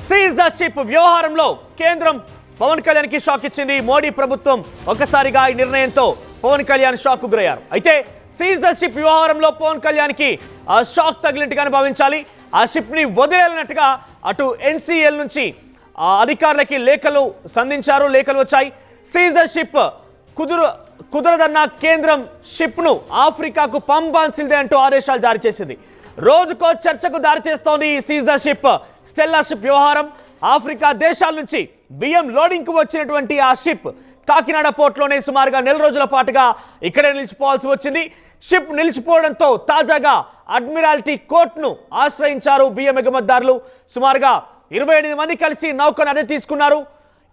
Seize the ship వ్యవహారంలో కేంద్రం పవన్ కళ్యాణ్ కి షాక్ ఇచ్చింది. మోడీ ప్రభుత్వం ఒక్కసారిగా ఈ నిర్ణయంతో పవన్ కళ్యాణ్ షాక్ కు గురయ్యారు. అయితే సీజ్ ద షిప్ వ్యవహారంలో పవన్ కళ్యాణ్ కి ఆ షాక్ తగిలినట్టుగానే భావించాలి. ఆ షిప్ ని వదిలేనట్టుగా అటు ఎన్సీఎల్ నుంచి అధికారులకి లేఖలు సంధించారు. లేఖలు వచ్చాయి. సీజ్ ద షిప్ కుదరదన్న కేంద్రం షిప్ ను ఆఫ్రికాకు పంపాల్సిందే అంటూ ఆదేశాలు జారీ చేసింది. రోజుకో చర్చకు దారితీస్తోంది ఈ seize the ship Stella ship వ్యవహారం. ఆఫ్రికా దేశాల నుంచి బియ్యం లోడింగ్ కు వచ్చినటువంటి ఆ షిప్ కాకినాడ పోర్ట్లోనే సుమారుగా నెల రోజుల పాటుగా ఇక్కడే నిలిచిపోవాల్సి వచ్చింది. షిప్ నిలిచిపోవడంతో తాజాగా అడ్మిరాల్టీ కోర్టును ఆశ్రయించారు బియ్యం ఎగుమతిదారులు. సుమారుగా 28 మంది కలిసి నౌకను అద్దె తీసుకున్నారు.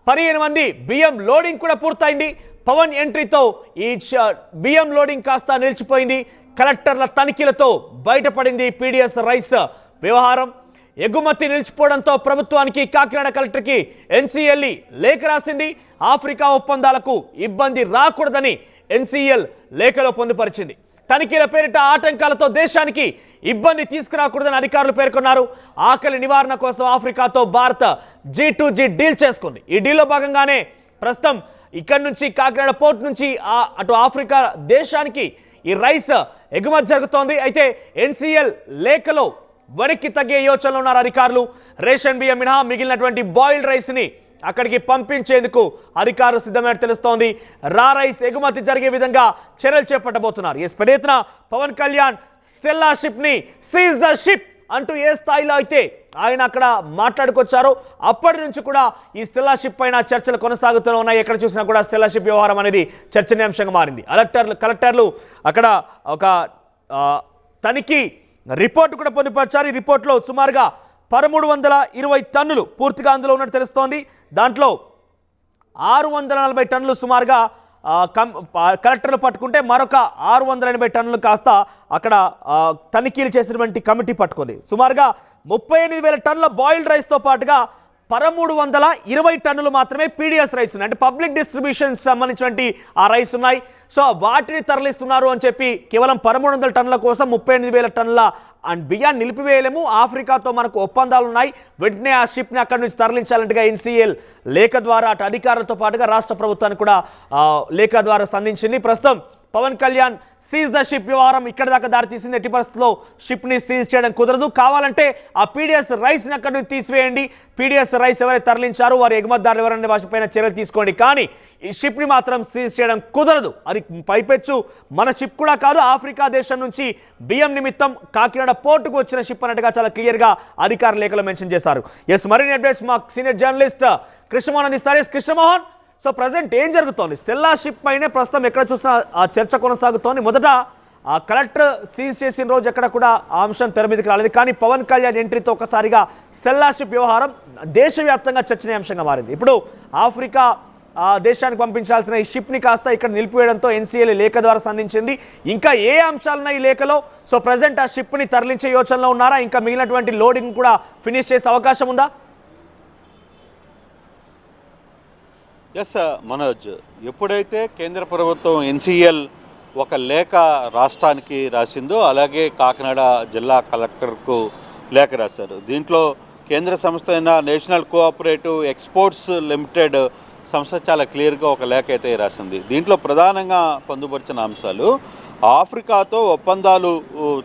15 మంది బియ్యం లోడింగ్ కూడా పూర్తయింది. పవన్ ఎంట్రీతో ఈ బియ్యం లోడింగ్ కాస్త నిలిచిపోయింది. కలెక్టర్ల తనిఖీలతో బయటపడింది పీడిఎస్ రైస్ వ్యవహారం. ఎగుమతి నిలిచిపోవడంతో ప్రభుత్వానికి కాకినాడ కలెక్టర్కి ఎన్సీఎల్ లేఖ రాసింది. ఆఫ్రికా ఒప్పందాలకు ఇబ్బంది రాకూడదని ఎన్సీఎల్ లేఖలో పొందుపరిచింది. తనిఖీల పేరిట ఆటంకాలతో దేశానికి ఇబ్బంది తీసుకురాకూడదని అధికారులు పేర్కొన్నారు. ఆకలి నివారణ కోసం ఆఫ్రికాతో భారత్ G2G డీల్ చేసుకుంది. ఈ డీల్లో భాగంగానే ప్రస్తుతం ఇక్కడి నుంచి కాకినాడ పోర్ట్ నుంచి అటు ఆఫ్రికా దేశానికి ఈ రైస్ ఎగుమతి జరుగుతోంది. అయితే ఎన్సీఎల్ లేఖలో వెనక్కి తగ్గే యోచనలో ఉన్నారు అధికారులు. రేషన్ బియ్యం మినహా మిగిలినటువంటి బాయిల్డ్ రైస్ని అక్కడికి పంపించేందుకు అధికారులు సిద్ధమైనట్టు తెలుస్తోంది. రా రైస్ ఎగుమతి జరిగే విధంగా చర్యలు చేపట్టబోతున్నారు. పెద్ద ఎత్తున పవన్ కళ్యాణ్ స్టెల్లా షిప్ ని సీజ్ ద షిప్ అంటూ ఏ స్థాయిలో అయితే ఆయన అక్కడ మాట్లాడుకొచ్చారో అప్పటి నుంచి కూడా ఈ స్టెల్లా షిప్ పైన చర్చలు కొనసాగుతూనే ఉన్నాయి. ఎక్కడ చూసినా కూడా స్టెల్లా షిప్ వ్యవహారం అనేది చర్చనీయాంశంగా మారింది. కలెక్టర్లు అక్కడ ఒక తనిఖీ రిపోర్టు కూడా పొందుపరిచారు. ఈ రిపోర్ట్లో సుమారుగా 1320 టన్నులు పూర్తిగా అందులో ఉన్నట్టు తెలుస్తోంది. దాంట్లో 640 టన్నులు సుమారుగా కలెక్టర్లు పట్టుకుంటే మరొక 680 టన్నులు కాస్త అక్కడ తనిఖీలు చేసినటువంటి కమిటీ పట్టుకుంది. సుమారుగా 38,000 టన్నుల బాయిల్డ్ రైస్తో పాటుగా 1320 టన్నులు మాత్రమే పీడిఎస్ రైస్ ఉన్నాయి. అంటే పబ్లిక్ డిస్ట్రిబ్యూషన్ సంబంధించినటువంటి ఆ రైస్ ఉన్నాయి. సో వాటిని తరలిస్తున్నారు అని చెప్పి కేవలం 1300 టన్నుల కోసం 38,000 టన్నుల అండ్ బియ్యాన్ని నిలిపివేయలేము, ఆఫ్రికాతో మనకు ఒప్పందాలు ఉన్నాయి, వెంటనే ఆ షిప్ని అక్కడి నుంచి తరలించాలంటగా ఎన్సీఎల్ లేఖ ద్వారా అటు అధికారులతో పాటుగా రాష్ట్ర ప్రభుత్వానికి కూడా లేఖ ద్వారా సంధించింది. ప్రస్తుతం Pawan Kalyan seize the ship వ్యవహారం ఇక్కడ దాకా దారితీసింది. ఎట్టి పరిస్థితుల్లో షిప్ని సీజ్ చేయడం కుదరదు, కావాలంటే ఆ పీడిఎస్ రైస్ని అక్కడి నుంచి తీసివేయండి, పీడిఎస్ రైస్ ఎవరైతే తరలించారో వారి ఎగుమతిదారులు ఎవరైనా వాటిపైన చర్యలు తీసుకోండి, కానీ ఈ షిప్ని మాత్రం సీజ్ చేయడం కుదరదు. అది పైపెచ్చు మన షిప్ కూడా కాదు, ఆఫ్రికా దేశం నుంచి బియ్యం నిమిత్తం కాకినాడ పోర్టుకు వచ్చిన షిప్ అన్నట్టుగా చాలా క్లియర్గా అధికార లేఖలో మెన్షన్ చేశారు. మరిన్ని అప్డేట్స్ మా సీనియర్ జర్నలిస్ట్ కృష్ణమోహన్ అందిస్తారు. కృష్ణమోహన్, సో ప్రజెంట్ ఏం జరుగుతోంది? స్టెల్లా షిప్ పైనే ప్రస్తుతం ఎక్కడ చూసినా ఆ చర్చ కొనసాగుతోంది. మొదట ఆ కలెక్టర్ సీజ్ చేసిన రోజు ఎక్కడ కూడా ఆ అంశం తెర మీదకి రాలేదు, కానీ పవన్ కళ్యాణ్ ఎంట్రీతో ఒకసారిగా స్టెల్లా షిప్ వ్యవహారం దేశవ్యాప్తంగా చర్చనీయాంశంగా మారింది. ఇప్పుడు ఆఫ్రికా దేశానికి పంపించాల్సిన ఈ షిప్ని కాస్త ఇక్కడ నిలిపివేయడంతో ఎన్సీఎల్ లేఖ ద్వారా సంధించింది. ఇంకా ఏ అంశాలున్నాయి ఈ లేఖలో? సో ప్రజెంట్ ఆ షిప్ని తరలించే యోచనలో ఉన్నారా? ఇంకా మిగిలినటువంటి లోడింగ్ కూడా ఫినిష్ చేసే అవకాశం ఉందా? ఎస్ మనోజ్, ఎప్పుడైతే కేంద్ర ప్రభుత్వం ఎన్సీఎల్ ఒక లేఖ రాష్ట్రానికి రాసిందో అలాగే కాకినాడ జిల్లా కలెక్టర్కు లేఖ రాశారు. దీంట్లో కేంద్ర సంస్థ అయిన నేషనల్ కోఆపరేటివ్ ఎక్స్పోర్ట్స్ లిమిటెడ్ సంస్థ చాలా క్లియర్గా ఒక లేఖ అయితే రాసింది. దీంట్లో ప్రధానంగా పొందుపరిచిన అంశాలు ఆఫ్రికాతో ఒప్పందాలు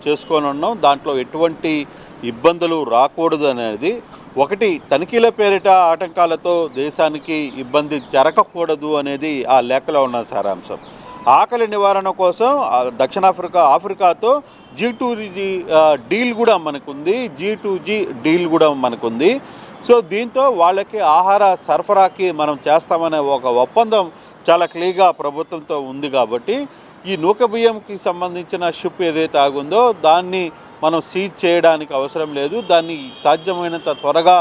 చేసుకొని ఉన్నాం, దాంట్లో ఎటువంటి ఇబ్బందులు రాకూడదు అనేది ఒకటి, తనిఖీల పేరిట ఆటంకాలతో దేశానికి ఇబ్బంది జరగకూడదు అనేది ఆ లేఖలో ఉన్న సారాంశం. ఆకలి నివారణ కోసం ఆఫ్రికాతో G2G డీల్ కూడా మనకుంది, G2G డీల్ కూడా మనకుంది. సో దీంతో వాళ్ళకి ఆహార సరఫరాకి మనం చేస్తామనే ఒక ఒప్పందం చాలా క్లియర్గా ప్రభుత్వంతో ఉంది. కాబట్టి ఈ నూక బియ్యంకి సంబంధించిన షిప్ ఏదైతే ఆగుందో దాన్ని మనం సీజ్ చేయడానికి అవసరం లేదు, దాన్ని సాధ్యమైనంత త్వరగా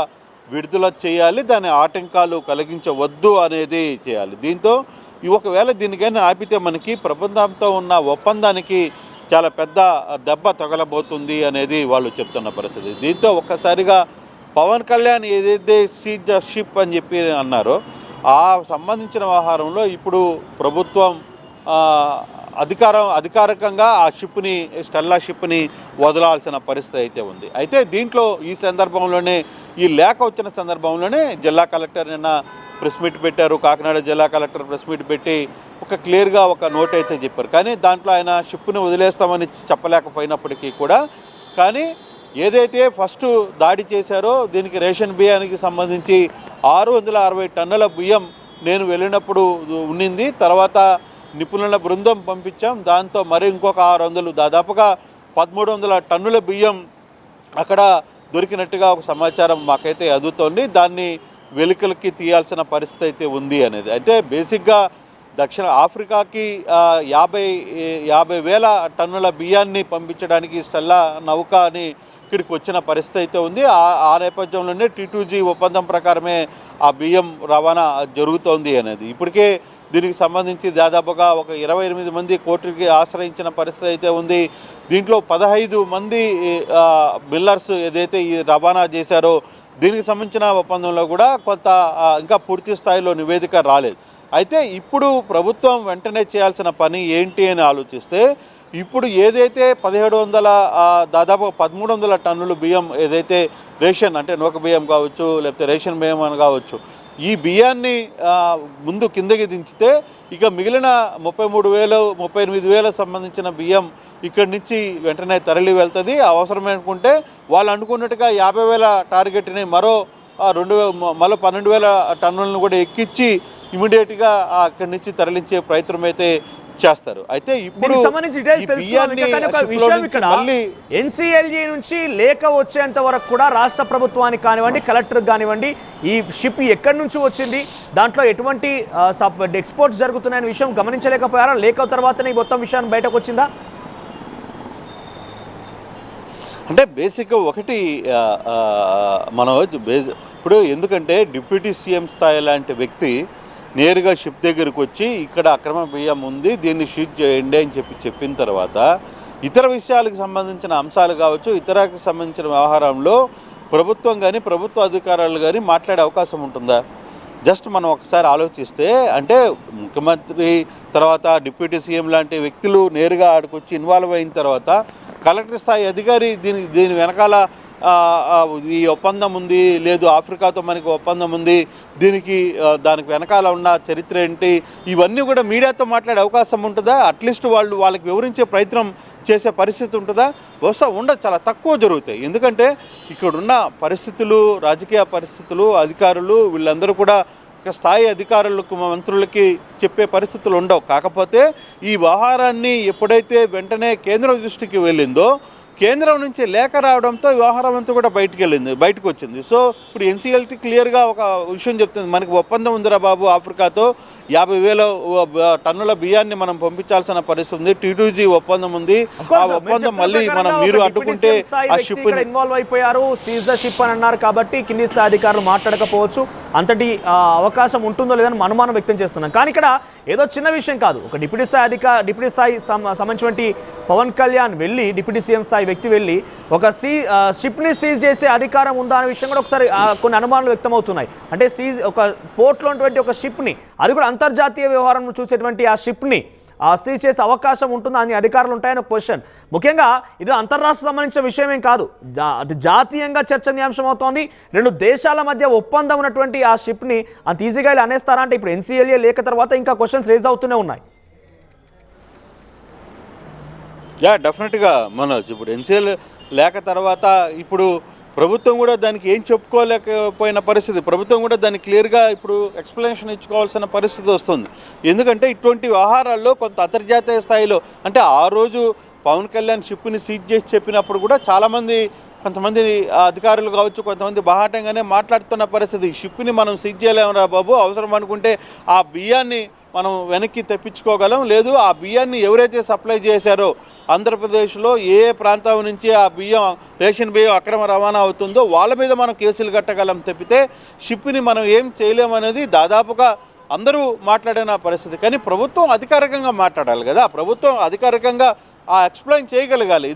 విడుదల చేయాలి, దాని ఆటంకాలు కలిగించవద్దు అనేది చేయాలి. దీంతో ఒకవేళ దీనికైనా ఆపితే మనకి ప్రభుత్వంతో ఉన్న ఒప్పందానికి చాలా పెద్ద దెబ్బ తగలబోతుంది అనేది వాళ్ళు చెప్తున్న పరిస్థితి. దీంతో ఒక్కసారిగా పవన్ కళ్యాణ్ ఏదైతే సీజ్ ద షిప్ అని చెప్పి అన్నారో ఆ సంబంధించిన వ్యవహారంలో ఇప్పుడు ప్రభుత్వం అధికారికంగా ఆ స్టెల్లా షిప్ని వదలాల్సిన పరిస్థితి అయితే ఉంది. అయితే దీంట్లో ఈ సందర్భంలోనే ఈ లేఖ వచ్చిన సందర్భంలోనే జిల్లా కలెక్టర్ నిన్న ప్రెస్ మీట్ పెట్టారు. కాకినాడ జిల్లా కలెక్టర్ ప్రెస్ మీట్ పెట్టి ఒక క్లియర్గా ఒక నోట్ అయితే చెప్పారు. కానీ దాంట్లో ఆయన షిప్ని వదిలేస్తామని చెప్పలేకపోయినప్పటికీ కూడా కానీ ఏదైతే ఫస్ట్ దాడి చేశారో దీనికి రేషన్ బియ్యానికి సంబంధించి 660 టన్నుల బియ్యం నేను వెళ్ళినప్పుడు ఉండింది. తర్వాత నిపుణుల బృందం పంపించాం. దాంతో మరి ఇంకొక 600 దాదాపుగా 1300 టన్నుల బియ్యం అక్కడ దొరికినట్టుగా ఒక సమాచారం మాకైతే అందుతోంది. దాన్ని వెలుకలకి తీయాల్సిన పరిస్థితి అయితే ఉంది అనేది. అంటే బేసిక్గా దక్షిణ ఆఫ్రికాకి 50,000 టన్నుల బియ్యాన్ని పంపించడానికి స్టెల్లా నౌక అని ఇక్కడికి వచ్చిన పరిస్థితి అయితే ఉంది. ఆ నేపథ్యంలోనే T2G ఒప్పందం ప్రకారమే ఆ బియ్యం రవాణా జరుగుతోంది అనేది. ఇప్పటికే దీనికి సంబంధించి దాదాపుగా ఒక 28 మంది కోర్టుకి ఆశ్రయించిన పరిస్థితి అయితే ఉంది. దీంట్లో 15 మంది మిల్లర్స్ ఏదైతే ఈ రవాణా చేశారో దీనికి సంబంధించిన ఒప్పందంలో కూడా కొంత ఇంకా పూర్తి స్థాయిలో నివేదిక రాలేదు. అయితే ఇప్పుడు ప్రభుత్వం వెంటనే చేయాల్సిన పని ఏంటి అని ఆలోచిస్తే ఇప్పుడు ఏదైతే 1700 దాదాపు 1300 టన్నులు బియ్యం ఏదైతే రేషన్ అంటే నూక బియ్యం కావచ్చు లేకపోతే రేషన్ బియ్యం అని కావచ్చు ఈ బియ్యాన్ని ముందు కిందకి దించితే ఇక మిగిలిన 33,000 38,000 సంబంధించిన బియ్యం ఇక్కడి నుంచి వెంటనే తరలి వెళ్తుంది. అవసరం అనుకుంటే వాళ్ళు అనుకున్నట్టుగా 50,000 టార్గెట్ని మరో 12,000 టన్నులను కూడా ఎక్కించి ఇమీడియట్గా అక్కడి నుంచి తరలించే ప్రయత్నం అయితే చేస్తారు. అయితే ఇప్పుడు ఎన్సీఎల్జీ నుంచి లేఖ వచ్చేంత వరకు కూడా రాష్ట్ర ప్రభుత్వానికి కానివ్వండి కలెక్టర్ కానివ్వండి ఈ షిప్ ఎక్కడి నుంచి వచ్చింది దాంట్లో ఎటువంటి ఎక్స్పోర్ట్స్ జరుగుతున్నాయనే విషయం గమనించలేకపోయారా? లేఖ తర్వాతనే ఈ మొత్తం విషయాన్ని బయటకు వచ్చిందా? అంటే బేసిక్గా ఒకటి మనం ఇప్పుడు ఎందుకంటే డిప్యూటీ సీఎం స్థాయి లాంటి వ్యక్తి నేరుగా షిప్ దగ్గరికి వచ్చి ఇక్కడ అక్రమ బియ్యం ఉంది దీన్ని షీట్ చేయండి అని చెప్పిన తర్వాత ఇతర విషయాలకు సంబంధించిన అంశాలు కావచ్చు ఇతరకు సంబంధించిన వ్యవహారంలో ప్రభుత్వం కానీ ప్రభుత్వ అధికారులు కానీ మాట్లాడే అవకాశం ఉంటుందా? జస్ట్ మనం ఒకసారి ఆలోచిస్తే అంటే ముఖ్యమంత్రి తర్వాత డిప్యూటీ సీఎం లాంటి వ్యక్తులు నేరుగా ఆడికొచ్చి ఇన్వాల్వ్ అయిన తర్వాత కలెక్టర్ స్థాయి అధికారి దీని వెనకాల ఈ ఒప్పందం ఉంది లేదు ఆఫ్రికాతో మనకి ఒప్పందం ఉంది దానికి వెనకాల ఉన్న చరిత్ర ఏంటి ఇవన్నీ కూడా మీడియాతో మాట్లాడే అవకాశం ఉంటుందా? అట్లీస్ట్ వాళ్ళకి వివరించే ప్రయత్నం చేసే పరిస్థితి ఉంటుందా? బహుశా ఉండదు, చాలా తక్కువ జరుగుతాయి. ఎందుకంటే ఇక్కడున్న పరిస్థితులు రాజకీయ పరిస్థితులు అధికారులు వీళ్ళందరూ కూడా ఒక స్థాయి అధికారులకు మంత్రులకి చెప్పే పరిస్థితులు ఉండవు. కాకపోతే ఈ వ్యవహారాన్ని ఎప్పుడైతే వెంటనే కేంద్రం దృష్టికి వెళ్ళిందో కేంద్రం నుంచి లేఖ రావడంతో వ్యవహారం అంతా కూడా బయటకు వచ్చింది. సో ఇప్పుడు ఎన్సీఎల్టీ క్లియర్గా ఒక విషయం చెప్తుంది, మనకి ఒప్పందం ఉందిరా బాబు ఆఫ్రికాతో 50,000 టన్నుల బియ్యాన్ని మనం పంపించాల్సిన పరిస్థితి ఉంది. T2G ఒప్పందం ఉంది. ఆ ఒప్పందం మళ్ళీ మీరు అడ్డుకుంటే ఆ షిప్ ఇన్వాల్వ్ అయిపోయారు సీజ్ ద షిప్ అని అన్నారు కాబట్టి కింది స్థాయి అధికారులు మాట్లాడకపోవచ్చు. అంతటి అవకాశం ఉంటుందో లేదని అనుమానం వ్యక్తం చేస్తున్నాం. కానీ ఇక్కడ ఏదో చిన్న విషయం కాదు. ఒక డిప్యూటీ స్థాయి సంబంధించినటువంటి పవన్ కళ్యాణ్ వెళ్ళి డిప్యూటీ సీఎం స్థాయి వ్యక్తి వెళ్ళి ఒక షిప్ని సీజ్ చేసే అధికారం ఉందా అనే విషయం కూడా ఒకసారి కొన్ని అనుమానాలు వ్యక్తమవుతున్నాయి. అంటే ఒక పోర్ట్లో ఉన్నటువంటి ఒక షిప్ని అది కూడా అంతర్జాతీయ వ్యవహారం చూసేటువంటి ఆ షిప్ని సీజ్ చేసే అవకాశం ఉంటుందా అని అధికారులు ఉంటాయని ఒక క్వశ్చన్. ముఖ్యంగా ఇది అంతర్రాష్ట్ర సంబంధించిన విషయమేం కాదు, జాతీయంగా చర్చనీయాంశం అవుతోంది. 2 దేశాల మధ్య ఒప్పందం ఉన్నటువంటి ఆ షిప్ని అంత ఈజీగా ఇలా అనేస్తారా అంటే ఇప్పుడు ఎన్సీఎల్ఏ లేక తర్వాత ఇంకా క్వశ్చన్స్ రేజ్ అవుతూనే ఉన్నాయి. డెఫినెట్గా మనోజ్ ఇప్పుడు ఎన్సీఎల్ లేక తర్వాత ఇప్పుడు ప్రభుత్వం కూడా దానికి ఏం చెప్పుకోలేకపోయిన పరిస్థితి, ప్రభుత్వం కూడా దాన్ని క్లియర్గా ఇప్పుడు ఎక్స్ప్లెనేషన్ ఇచ్చుకోవాల్సిన పరిస్థితి వస్తుంది. ఎందుకంటే ఇటువంటి వ్యవహారాల్లో కొంత అంతర్జాతీయ స్థాయిలో అంటే ఆ రోజు పవన్ కళ్యాణ్ షిప్ని సీజ్ చేసి చెప్పినప్పుడు కూడా కొంతమంది అధికారులు కావచ్చు కొంతమంది బాహాటంగానే మాట్లాడుతున్న పరిస్థితి. షిప్ని మనం సీజ్ చేయలేమురా బాబు, అవసరం అనుకుంటే ఆ బియ్యాన్ని మనం వెనక్కి తెప్పించుకోగలం, లేదు ఆ బియ్యాన్ని ఎవరైతే సప్లై చేశారో ఆంధ్రప్రదేశ్లో ఏ ప్రాంతం నుంచి ఆ రేషన్ బియ్యం అక్రమ రవాణా అవుతుందో వాళ్ళ మీద మనం కేసులు కట్టగలం తప్పితే షిప్ని మనం ఏం చేయలేమనేది దాదాపుగా అందరూ మాట్లాడిన పరిస్థితి. కానీ ప్రభుత్వం అధికారికంగా మాట్లాడాలి కదా, ప్రభుత్వం అధికారికంగా ఎక్స్ప్లెయిన్ చేయగలగాలి.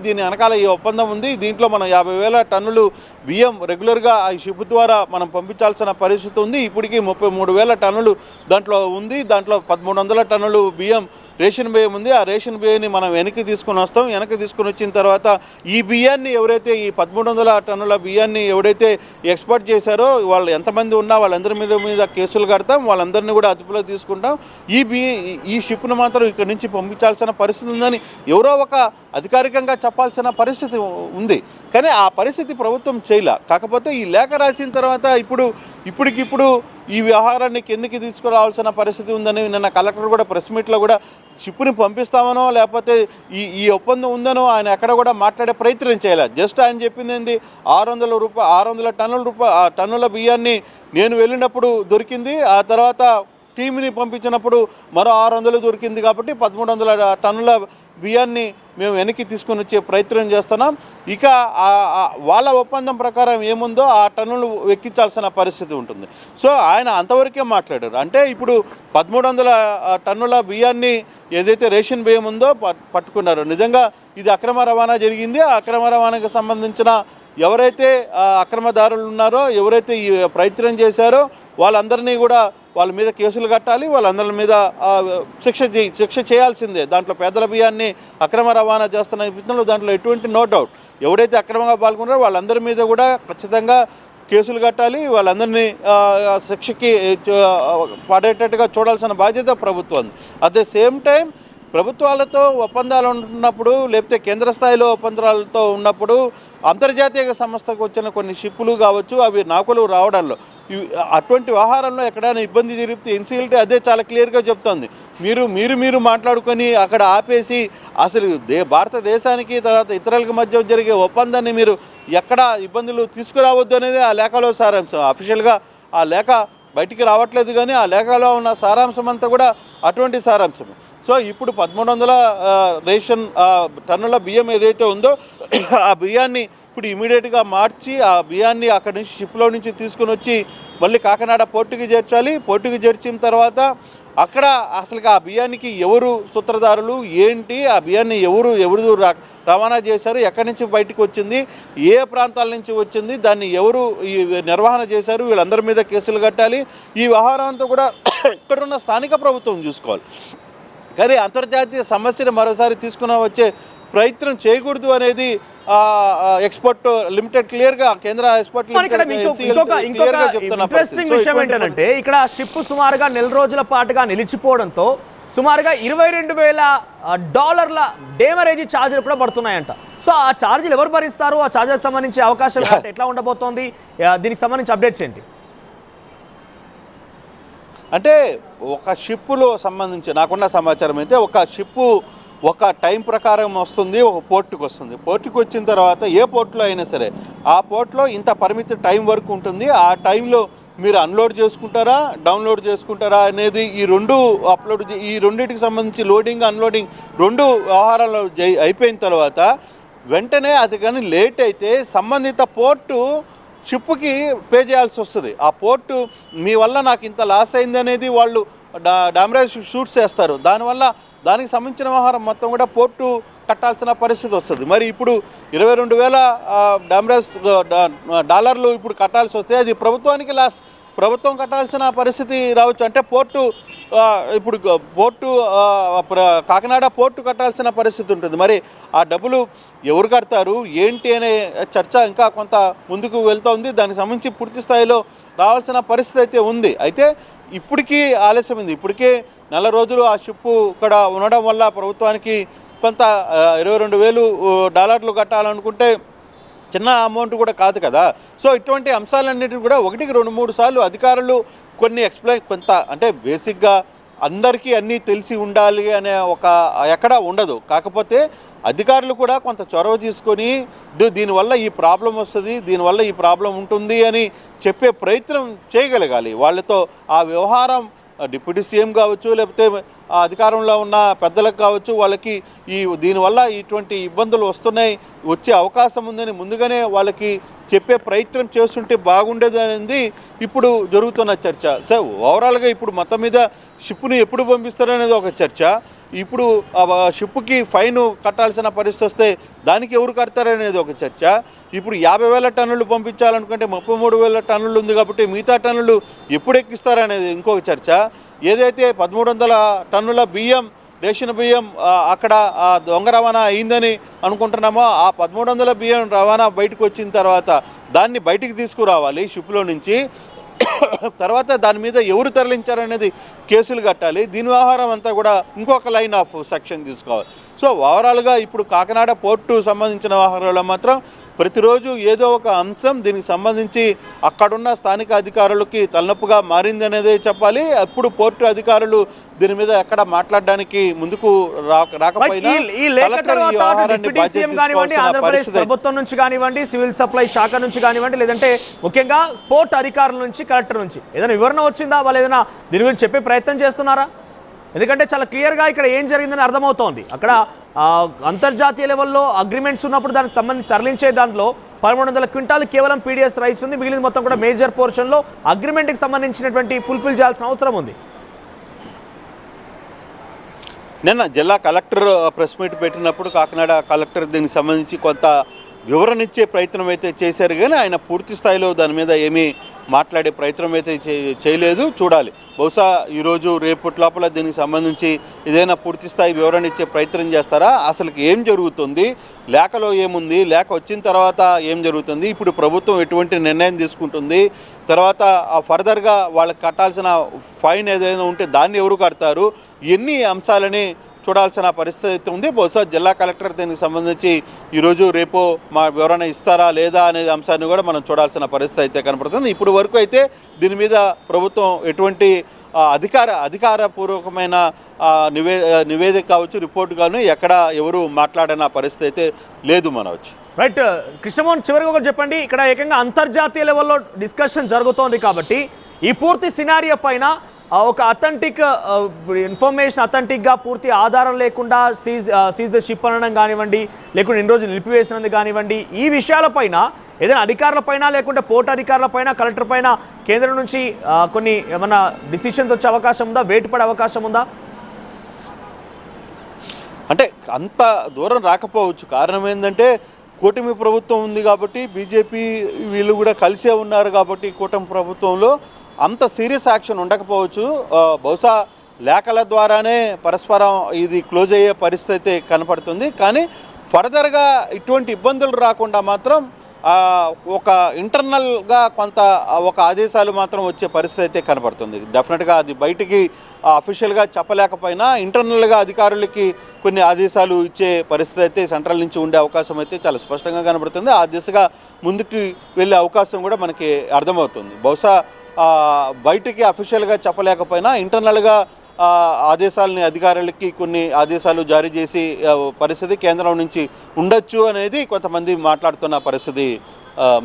దీని వెనకాల ఈ ఒప్పందం ఉంది, దీంట్లో మనం 50,000 టన్నులు బియ్యం రెగ్యులర్గా ఈ షిప్ ద్వారా మనం పంపించాల్సిన పరిస్థితి ఉంది. ఇప్పటికీ 33,000 టన్నులు దాంట్లో ఉంది, దాంట్లో 1300 టన్నులు బియ్యం రేషన్ బియ్యం ఉంది. ఆ రేషన్ బియ్యాన్ని మనం వెనక్కి తీసుకొని వస్తాం. వెనక్కి తీసుకొని వచ్చిన తర్వాత ఈ బియ్యాన్ని ఎవరైతే ఈ 1300 టన్నుల బియ్యాన్ని ఎవరైతే ఎక్స్పోర్ట్ చేశారో వాళ్ళు ఎంతమంది ఉన్నా వాళ్ళందరి మీద కేసులు కడతాం, వాళ్ళందరినీ కూడా అదుపులో తీసుకుంటాం. ఈ షిప్ను మాత్రం ఇక్కడి నుంచి పంపించాల్సిన పరిస్థితి ఉందని ఎవరో ఒక అధికారికంగా చెప్పాల్సిన పరిస్థితి ఉంది. కానీ ఆ పరిస్థితి ప్రభుత్వం చేయలే. కాకపోతే ఈ లేఖ రాసిన తర్వాత ఇప్పటికిప్పుడు ఈ వ్యవహారాన్ని కిందకి తీసుకురావాల్సిన పరిస్థితి ఉందని నిన్న కలెక్టర్ కూడా ప్రెస్ మీట్లో కూడా షిప్ని పంపిస్తామనో లేకపోతే ఈ ఒప్పందం ఉందనో ఆయన ఎక్కడ కూడా మాట్లాడే ప్రయత్నం చేయలేదు. జస్ట్ ఆయన చెప్పింది ఏంది 600 టన్నుల బియ్యాన్ని నేను వెళ్ళినప్పుడు దొరికింది, ఆ తర్వాత టీంని పంపించినప్పుడు మరో 600 దొరికింది, కాబట్టి 1300 టన్నుల బియ్యాన్ని మేము వెనక్కి తీసుకొని వచ్చే ప్రయత్నం చేస్తున్నాం. ఇక వాళ్ళ ఒప్పందం ప్రకారం ఏముందో ఆ టన్నులు ఎక్కించాల్సిన పరిస్థితి ఉంటుంది. సో ఆయన అంతవరకే మాట్లాడారు. అంటే ఇప్పుడు 1300 టన్నుల బియ్యాన్ని ఏదైతే రేషన్ బియ్యం ఉందో పట్టుకున్నారు. నిజంగా ఇది అక్రమ రవాణా జరిగింది. ఆ అక్రమ రవాణాకు సంబంధించిన ఎవరైతే అక్రమదారులు ఉన్నారో, ఎవరైతే ఈ ప్రయత్నం చేశారో వాళ్ళందరినీ కూడా వాళ్ళ మీద కేసులు కట్టాలి, వాళ్ళందరి మీద శిక్ష చేయాల్సిందే. దాంట్లో పేదల బియ్యాన్ని అక్రమ రవాణా చేస్తున్న విషయంలో దాంట్లో ఎటువంటి నో డౌట్. ఎవరైతే అక్రమంగా పాల్గొన్నారో వాళ్ళందరి మీద కూడా ఖచ్చితంగా కేసులు కట్టాలి, వాళ్ళందరినీ శిక్షకి పడేటట్టుగా చూడాల్సిన బాధ్యత ప్రభుత్వం. అట్ ద సేమ్ టైం ప్రభుత్వాలతో ఒప్పందాలు ఉన్నప్పుడు, లేకపోతే కేంద్ర స్థాయిలో ఒప్పందాలతో ఉన్నప్పుడు అంతర్జాతీయ సంస్థకు వచ్చిన కొన్ని షిప్పులు కావచ్చు, అవి నాకులు రావడంలో అటువంటి వ్యవహారంలో ఎక్కడైనా ఇబ్బంది జరిగితే ఎన్సీఎల్టీ అదే చాలా క్లియర్గా చెప్తోంది. మీరు మాట్లాడుకొని అక్కడ ఆపేసి అసలు భారతదేశానికి తర్వాత ఇతరులకు మధ్య జరిగే ఒప్పందాన్ని మీరు ఎక్కడ ఇబ్బందులు తీసుకురావద్దు అనేది ఆ లేఖలో సారాంశం. అఫీషియల్గా ఆ లేఖ బయటికి రావట్లేదు, కానీ ఆ లేఖలో ఉన్న సారాంశం అంతా కూడా అటువంటి సారాంశం. సో ఇప్పుడు 1300 రేషన్ టన్నుల బియ్యం ఏదైతే ఉందో ఆ బియ్యాన్ని ఇప్పుడు ఇమీడియట్గా మార్చి ఆ బియ్యాన్ని అక్కడి నుంచి షిప్లో నుంచి తీసుకుని వచ్చి మళ్ళీ కాకినాడ పోర్టుకి చేర్చాలి. పోర్టుకి చేర్చిన తర్వాత అక్కడ అసలు ఆ బియ్యానికి ఎవరు సూత్రధారులు ఏంటి, ఆ బియ్యాన్ని ఎవరు రవాణా చేశారు, ఎక్కడి నుంచి బయటకు వచ్చింది, ఏ ప్రాంతాల నుంచి వచ్చింది, దాన్ని ఎవరు ఈ నిర్వహణ చేశారు, వీళ్ళందరి మీద కేసులు కట్టాలి. ఈ వ్యవహారం అంతా కూడా ఇక్కడున్న స్థానిక ప్రభుత్వం చూసుకోవాలి. కానీ అంతర్జాతీయ సమస్యను మరోసారి తీసుకుని వచ్చే ప్రయత్నం చేయకూడదు అనేది ఎక్స్పోర్ట్ లిమిటెడ్ క్లియర్గా కేంద్ర ఎక్స్పోర్ట్ ఇంట్రెస్టింగ్ విషయం ఏంటంటే ఇక్కడ షిప్ సుమారుగా నెల రోజుల పాటుగా నిలిచిపోవడంతో సుమారుగా $22,000 డేమరేజీ ఛార్జీలు కూడా పడుతున్నాయంట. సో ఆ ఛార్జీలు ఎవరు భరిస్తారు? ఆ ఛార్జీలకు సంబంధించి అవకాశం ఎట్లా ఉండబోతోంది? దీనికి సంబంధించి అప్డేట్స్ ఏంటి? అంటే ఒక షిప్పులో సంబంధించి నాకున్న సమాచారం అయితే ఒక షిప్పు ఒక టైం ప్రకారం వస్తుంది, ఒక పోర్టుకు వస్తుంది. పోర్టుకు వచ్చిన తర్వాత ఏ పోర్టులో అయినా సరే ఆ పోర్టులో ఇంత పరిమిత టైం వరకు ఉంటుంది. ఆ టైంలో మీరు అన్లోడ్ చేసుకుంటారా, డౌన్లోడ్ చేసుకుంటారా అనేది ఈ రెండింటికి సంబంధించి లోడింగ్ అన్లోడింగ్ 2 వ్యవహారాలు అయిపోయిన తర్వాత వెంటనే అది కానీ లేట్ అయితే సంబంధిత పోర్టు షిప్కి పే చేయాల్సి వస్తుంది. ఆ పోర్టు మీ వల్ల నాకు ఇంత లాస్ అయింది అనేది వాళ్ళు డామరేజ్ షూట్స్ వేస్తారు. దానికి సంబంధించిన వ్యవహారం మొత్తం కూడా పోర్టు కట్టాల్సిన పరిస్థితి వస్తుంది. మరి ఇప్పుడు 22,000 డాలర్లు ఇప్పుడు కట్టాల్సి వస్తే అది ప్రభుత్వానికి లాస్. ప్రభుత్వం కట్టాల్సిన పరిస్థితి రావచ్చు. అంటే ఇప్పుడు కాకినాడ పోర్టు కట్టాల్సిన పరిస్థితి ఉంటుంది. మరి ఆ డబ్బులు ఎవరు కడతారు ఏంటి అనే చర్చ ఇంకా కొంత ముందుకు వెళ్తోంది. దానికి సంబంధించి పూర్తి స్థాయిలో రావాల్సిన పరిస్థితి అయితే ఉంది. అయితే ఇప్పటికీ ఆలస్యమైంది. ఇప్పటికే నెల రోజులు ఆ షిప్పు ఇక్కడ ఉండడం వల్ల ప్రభుత్వానికి కొంత $22,000 కట్టాలనుకుంటే చిన్న అమౌంట్ కూడా కాదు కదా. సో ఇటువంటి అంశాలన్నిటిని కూడా 1-2-3 సార్లు అధికారులు కొన్ని కొంత అంటే బేసిక్గా అందరికీ అన్నీ తెలిసి ఉండాలి అనే ఒక ఎక్కడ ఉండదు. కాకపోతే అధికారులు కూడా కొంత చొరవ తీసుకొని దీనివల్ల ఈ ప్రాబ్లం వస్తుంది, దీనివల్ల ఈ ప్రాబ్లం ఉంటుంది అని చెప్పే ప్రయత్నం చేయగలగాలి. వాళ్ళతో ఆ వ్యవహారం డిప్యూటీ సీఎం కావచ్చు, లేకపోతే అధికారంలో ఉన్న పెద్దలకు కావచ్చు, వాళ్ళకి దీనివల్ల ఇటువంటి ఇబ్బందులు వచ్చే అవకాశం ఉందని ముందుగానే వాళ్ళకి చెప్పే ప్రయత్నం చేస్తుంటే బాగుండేది అనేది ఇప్పుడు జరుగుతున్న చర్చ. సో ఓవరాల్గా ఇప్పుడు మొత్తం మీద షిప్ను ఎప్పుడు పంపిస్తారనేది ఒక చర్చ. ఇప్పుడు షిప్కి ఫైన్ కట్టాల్సిన పరిస్థితి వస్తే దానికి ఎవరు కడతారనేది ఒక చర్చ. ఇప్పుడు 50,000 టన్నులు పంపించాలనుకుంటే 33,000 టన్నులు ఉంది కాబట్టి మిగతా టన్నులు ఎప్పుడు ఎక్కిస్తారనేది ఇంకొక చర్చ. ఏదైతే 1300 టన్నుల బియ్యం రేషన్ బియ్యం అక్కడ దొంగ రవాణా అయిందని అనుకుంటున్నామో, ఆ 1300 బియ్యం రవాణా బయటకు వచ్చిన తర్వాత దాన్ని బయటికి తీసుకురావాలి షిప్లో నుంచి. తర్వాత దాని మీద ఎవరు తరలించారనేది కేసులు కట్టాలి. దీని వ్యవహారం అంతా కూడా ఇంకొక లైన్ ఆఫ్ సెక్షన్ తీసుకోవాలి. సో ఓవరాల్గా ఇప్పుడు కాకినాడ పోర్టు సంబంధించిన వ్యవహారాల్లో మాత్రం ప్రతిరోజు ఏదో ఒక అంశం దీనికి సంబంధించి అక్కడున్న స్థానిక అధికారులకి తలనొప్పుగా మారిందనేదే చెప్పాలి. అప్పుడు పోర్టు అధికారులు దీని మీద ఎక్కడ మాట్లాడడానికి ముందుకు రాకపోయినా ప్రభుత్వం నుంచి కానివ్వండి, సివిల్ సప్లై శాఖ నుంచి కానివ్వండి, లేదంటే ముఖ్యంగా పోర్టు అధికారుల నుంచి, కలెక్టర్ నుంచి ఏదైనా వివరణ వచ్చిందా? వాళ్ళు ఏదైనా దీని గురించి చెప్పే ప్రయత్నం చేస్తున్నారా? ఎందుకంటే చాలా క్లియర్గా ఇక్కడ ఏం జరిగిందని అర్థమవుతోంది. అక్కడ అంతర్జాతీయ లెవెల్లో అగ్రిమెంట్స్ ఉన్నప్పుడు దానికి సంబంధించి తరలించే దాంట్లో 1300 క్వింటాలు కేవలం పీడిఎస్ రైస్ ఉంది. మిగిలిన మొత్తం కూడా మేజర్ పోర్షన్లో అగ్రిమెంట్కి సంబంధించినటువంటి ఫుల్ఫిల్ చేయాల్సిన అవసరం ఉంది. నిన్న జిల్లా కలెక్టర్ ప్రెస్ మీట్ పెట్టినప్పుడు కాకినాడ కలెక్టర్ దీనికి సంబంధించి కొంత వివరణ ఇచ్చే ప్రయత్నం అయితే చేశారు, కానీ ఆయన పూర్తి స్థాయిలో దాని మీద ఏమీ మాట్లాడే ప్రయత్నం అయితే చేయలేదు. చూడాలి, బహుశా ఈరోజు రేపటి లోపల దీనికి సంబంధించి ఏదైనా పూర్తి స్థాయి వివరణ ఇచ్చే ప్రయత్నం చేస్తారా? అసలు ఏం జరుగుతుంది, లేఖలో ఏముంది, లేఖ వచ్చిన తర్వాత ఏం జరుగుతుంది, ఇప్పుడు ప్రభుత్వం ఎటువంటి నిర్ణయం తీసుకుంటుంది, తర్వాత ఫర్దర్గా వాళ్ళకి కట్టాల్సిన ఫైన్ ఏదైనా ఉంటే దాన్ని ఎవరు కడతారు, ఎన్ని అంశాలని చూడాల్సిన పరిస్థితి ఉంది. బహుశా జిల్లా కలెక్టర్ దీనికి సంబంధించి ఈరోజు రేపు మా వివరణ ఇస్తారా లేదా అనే అంశాన్ని కూడా మనం చూడాల్సిన పరిస్థితి అయితే కనపడుతుంది. ఇప్పుడు వరకు అయితే దీని మీద ప్రభుత్వం ఎటువంటి అధికారపూర్వకమైన నివేదిక కావచ్చు, రిపోర్ట్ కానీ ఎక్కడ ఎవరు మాట్లాడిన పరిస్థితి అయితే లేదు మనవచ్చు. రైట్ కృష్ణమోహన్, చివరిగా ఒకటి చెప్పండి. ఇక్కడ ఏకంగా అంతర్జాతీయ లెవెల్లో డిస్కషన్ జరుగుతోంది కాబట్టి ఈ పూర్తి సినారియో పైన ఒక అథెంటిక్ ఇన్ఫర్మేషన్, అథెంటిక్గా పూర్తి ఆధారం లేకుండా సీజ్ ద షిప్ అనడం కానివ్వండి, లేకుంటే ఇన్ని రోజులు నిలిపివేసినది కానివ్వండి, ఈ విషయాలపైన ఏదైనా అధికారులపైన, లేకుంటే పోర్టు అధికారులపైన, కలెక్టర్ పైన కేంద్రం నుంచి కొన్ని ఏమన్నా డిసిషన్స్ వచ్చే అవకాశం ఉందా? వేటు పడే అవకాశం ఉందా? అంటే అంత దూరం రాకపోవచ్చు. కారణం ఏంటంటే కూటమి ప్రభుత్వం ఉంది కాబట్టి, బీజేపీ వీళ్ళు కూడా కలిసే ఉన్నారు కాబట్టి కూటమి ప్రభుత్వంలో అంత సీరియస్ యాక్షన్ ఉండకపోవచ్చు. బహుశా లేఖల ద్వారానే పరస్పరం ఇది క్లోజ్ అయ్యే పరిస్థితి కనపడుతుంది. కానీ ఫర్దర్గా ఇటువంటి ఇబ్బందులు రాకుండా మాత్రం ఒక ఇంటర్నల్గా కొంత ఒక ఆదేశాలు మాత్రం వచ్చే పరిస్థితి అయితే కనపడుతుంది. డెఫినెట్గా అది బయటికి అఫీషియల్గా చెప్పలేకపోయినా ఇంటర్నల్గా అధికారులకి కొన్ని ఆదేశాలు ఇచ్చే పరిస్థితి అయితే సెంట్రల్ నుంచి ఉండే అవకాశం అయితే చాలా స్పష్టంగా కనబడుతుంది. ఆ దిశగా ముందుకు వెళ్ళే అవకాశం కూడా మనకి అర్థమవుతుంది. బహుశా బయటికి అఫీషియల్గా చెప్పలేకపోయినా ఇంటర్నల్గా ఆదేశాలని అధికారులకి కొన్ని ఆదేశాలు జారీ చేసి పరిస్థితి కేంద్రం నుంచి ఉండొచ్చు అనేది కొంతమంది మాట్లాడుతున్న పరిస్థితి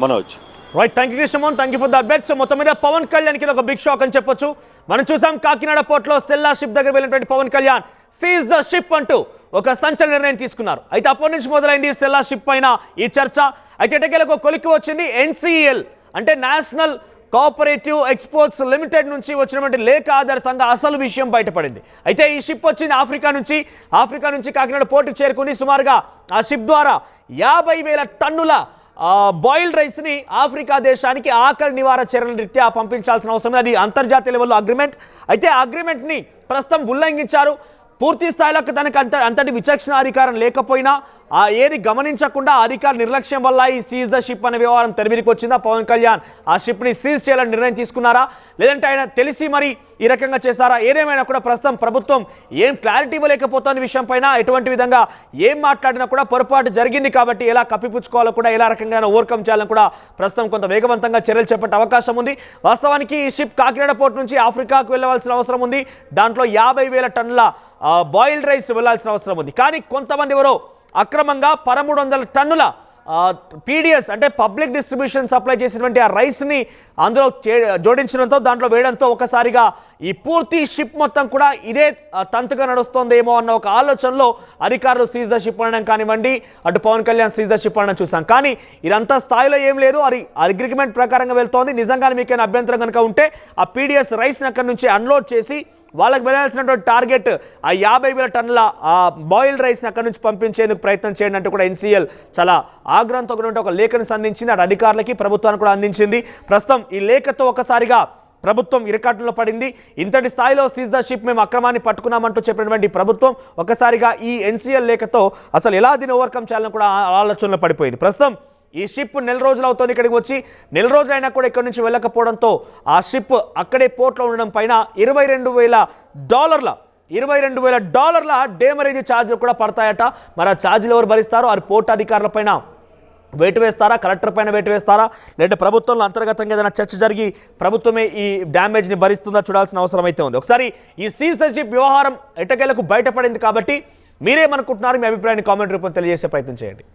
Manoj. Right, thank you Krishnamohan, thank you for the update. So మొత్తం మీద పవన్ కళ్యాణ్కి ఒక బిగ్ షాక్ అని చెప్పొచ్చు. మనం చూసాం కాకినాడ పోర్ట్లో స్టెల్లా షిప్ దగ్గర వెళ్ళినటువంటి Pawan Kalyan seize the ship అంటూ ఒక సంచలన నిర్ణయం తీసుకున్నారు. అయితే అప్పటి నుంచి మొదలైంది స్టెల్లా షిప్ పైన ఈ చర్చ. అయితే ఎటకేలకు కొలిక్కి వచ్చింది NCEL అంటే నేషనల్ కోఆపరేటివ్ ఎక్స్పోర్ట్స్ లిమిటెడ్ నుంచి వచ్చినటువంటి లేఖ ఆధారితంగా అసలు విషయం బయటపడింది. అయితే ఈ షిప్ వచ్చింది ఆఫ్రికా నుంచి కాకినాడ పోర్టుకు చేరుకుని సుమారుగా ఆ షిప్ ద్వారా 50,000 టన్నుల బాయిల్డ్ రైస్ని ఆఫ్రికా దేశానికి ఆకలి నివారణ చర్యల రీత్యా పంపించాల్సిన అవసరం. అది అంతర్జాతీయ లెవెల్లో అగ్రిమెంట్. అయితే ఆ అగ్రిమెంట్ని ప్రస్తుతం ఉల్లంఘించారు. పూర్తి స్థాయిలో దానికి అంతటి విచక్షణ అధికారం లేకపోయినా ఏది గమనించకుండా అధికార నిర్లక్ష్యం వల్ల ఈ సీజ్ ద షిప్ అనే వ్యవహారం తెరమిరికి వచ్చిందా? పవన్ కళ్యాణ్ ఆ షిప్ని సీజ్ చేయాలని నిర్ణయం తీసుకున్నారా, లేదంటే ఆయన తెలిసి మరి ఈ రకంగా చేశారా? ఏదేమైనా కూడా ప్రస్తుతం ప్రభుత్వం ఏం క్లారిటీ ఇవ్వలేకపోతున్న విషయం పైన ఎటువంటి విధంగా ఏం మాట్లాడినా కూడా పొరపాటు జరిగింది కాబట్టి ఎలా కప్పిపుచ్చుకోవాలో కూడా ఎలా రకంగా ఓవర్కమ్ చేయాలని కూడా ప్రస్తుతం కొంత వేగవంతంగా చర్యలు చేపట్టే అవకాశం ఉంది. వాస్తవానికి ఈ షిప్ కాకినాడ పోర్టు నుంచి ఆఫ్రికాకు వెళ్ళవలసిన అవసరం ఉంది. దాంట్లో 50,000 టన్నుల బాయిల్డ్ రైస్ వెళ్లాల్సిన అవసరం ఉంది. కానీ కొంతమంది ఎవరో అక్రమంగా 1300 టన్నుల పీడిఎస్ అంటే పబ్లిక్ డిస్ట్రిబ్యూషన్ సప్లై చేసినటువంటి ఆ రైస్ని అందులో జోడించడంతో దాంట్లో వేయడంతో ఒకసారిగా ఈ పూర్తి షిప్ మొత్తం కూడా ఇదే తంతుగా నడుస్తోందేమో అన్న ఒక ఆలోచనలో అధికారులు సీజ్ ద షిప్ అనడం కానివ్వండి, అటు Pawan Kalyan seize the ship అనడం చూసాం. కానీ ఇదంతా స్థాయిలో ఏం లేదు, అది అగ్రిమెంట్ ప్రకారంగా వెళ్తోంది. నిజంగానే మీకైనా అభ్యంతరం కనుక ఉంటే ఆ పీడిఎస్ రైస్ని అక్కడి నుంచి అన్లోడ్ చేసి వాళ్ళకి వెళ్ళాల్సినటువంటి టార్గెట్ ఆ 50,000 టన్నుల బాయిల్డ్ రైస్ని అక్కడి నుంచి పంపించేందుకు ప్రయత్నం చేయండి అంటూ కూడా NCEL చాలా ఆగ్రహంతో ఒక లేఖను సంధించింది. అటు అధికారులకి ప్రభుత్వానికి కూడా అందించింది. ప్రస్తుతం ఈ లేఖతో ఒకసారిగా ప్రభుత్వం ఇరకాటంలో పడింది. ఇంతటి స్థాయిలో సీజ్ ద షిప్ మేము అక్రమాన్ని పట్టుకున్నామంటూ చెప్పినటువంటి ప్రభుత్వం ఒక్కసారిగా ఈ ఎన్సీఎల్ లేఖతో అసలు ఎలా దీన్ని ఓవర్కమ్ చేయాలని కూడా ఆలోచనలో పడిపోయింది. ప్రస్తుతం ఈ షిప్ నెల రోజులు అవుతుంది ఇక్కడికి వచ్చి, నెల రోజులైనా కూడా ఇక్కడి నుంచి వెళ్ళకపోవడంతో ఆ షిప్ అక్కడే పోర్ట్లో ఉండడం పైన $22,000 డేమరేజ్ ఛార్జీలు కూడా పడతాయట. మరి ఆ ఛార్జీలు ఎవరు భరిస్తారో? అది పోర్ట్ అధికారుల పైన వేటు వేస్తారా, కలెక్టర్ పైన వేటు వేస్తారా, లేదంటే ప్రభుత్వంలో అంతర్గతంగా ఏదైనా చర్చ జరిగి ప్రభుత్వమే ఈ డ్యామేజ్ని భరిస్తుందా చూడాల్సిన అవసరం అయితే ఉంది. ఒకసారి ఈ సీజ్ ద షిప్ వ్యవహారం ఎట్టకేలకు బయటపడింది కాబట్టి మీరేమనుకుంటున్నారు? మీ అభిప్రాయాన్ని కామెంట్ రూపంలో తెలియజేసే ప్రయత్నం చేయండి.